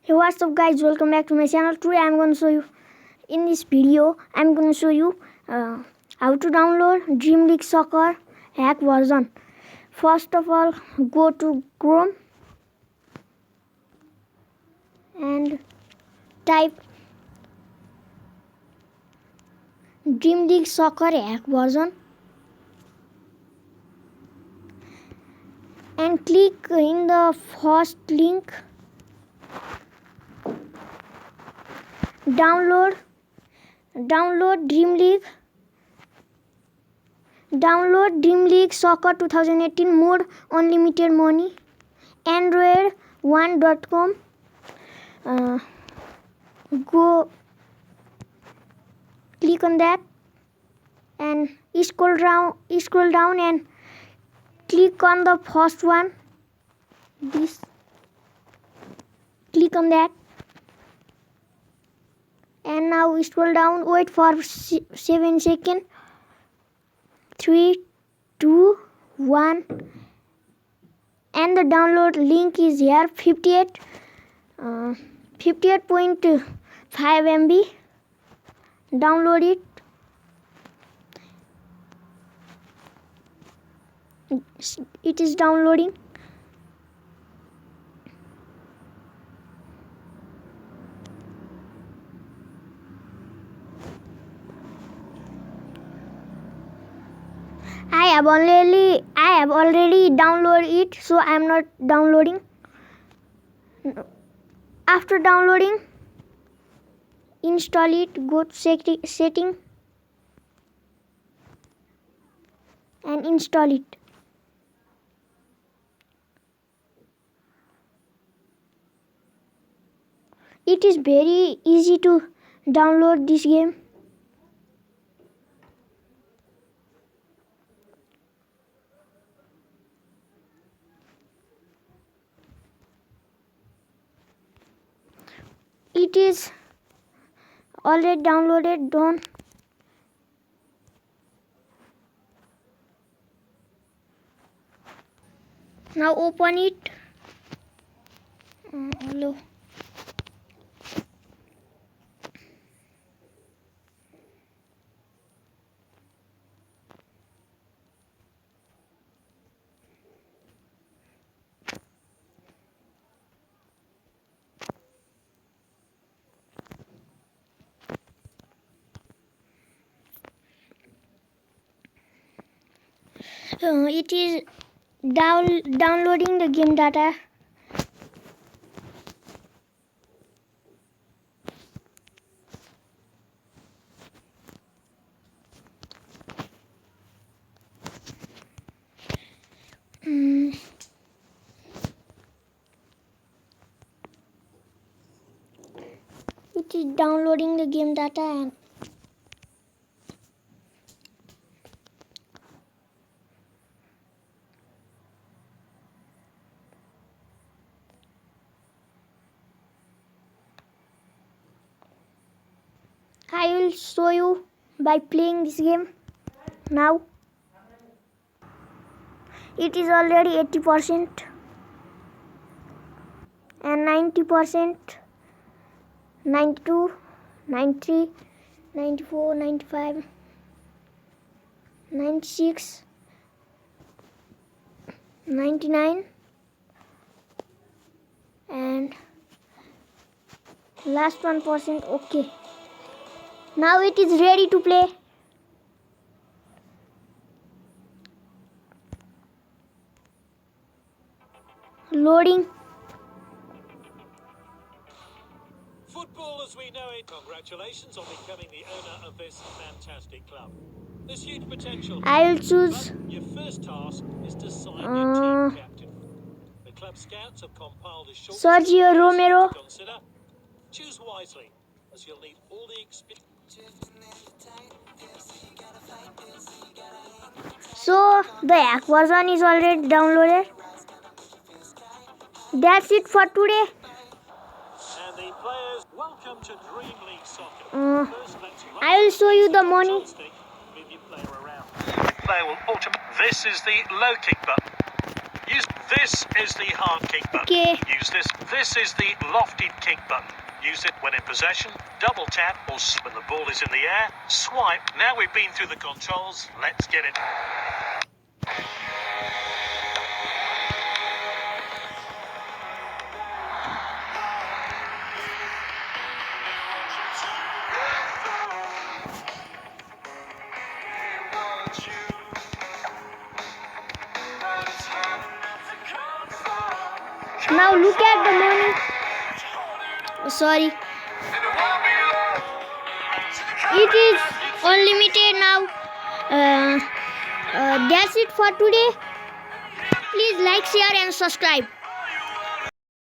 Hey, what's up guys, welcome back to my channel. Today I'm going to show you, in this video I'm going to show you how to download Dream League Soccer hack version. First of all, go to Chrome and type Dream League Soccer hack version and click in the first link. Download Dream League. Download Dream League Soccer 2018 mode, unlimited money. Android1.com. Go click on that and scroll down and click on the first one. This. Click on that. And now scroll down, wait for 7 seconds. 3, 2, 1. And the download link is here, 58.5 MB. Download it. It is downloading. I have already downloaded it, so I am not downloading. After downloading, install it. Go to setting and install it. It is very easy to download this game. It is already downloaded. Done. Now open it. Hello. It is downloading the game data. It is downloading the game data and I will show you by playing this game now. It is already 80% and 90%, 92, 93, 94, 95, 96, 99 and last 1%. Okay. Now it is ready to play. Loading. Football as we know it. Congratulations on becoming the owner of this fantastic club. There's huge potential. I'll choose. But your first task is to sign your team captain. The club scouts have compiled a short Sergio Romero. to consider. Choose wisely, as you'll need all the experience. So the hack version is already downloaded. That's it for today. And the players, welcome to Dream League Soccer. First, let's I will show you the money. move your player around. Player will this is the low kick button. Use This is the hard kick button. Okay. Use this. This is the lofted kick button. Use it when in possession, double tap, or when the ball is in the air, swipe. Now we've been through the controls, let's get it. Now look at the money. Oh, sorry. It is unlimited now. That's it for today. Please like, share and subscribe.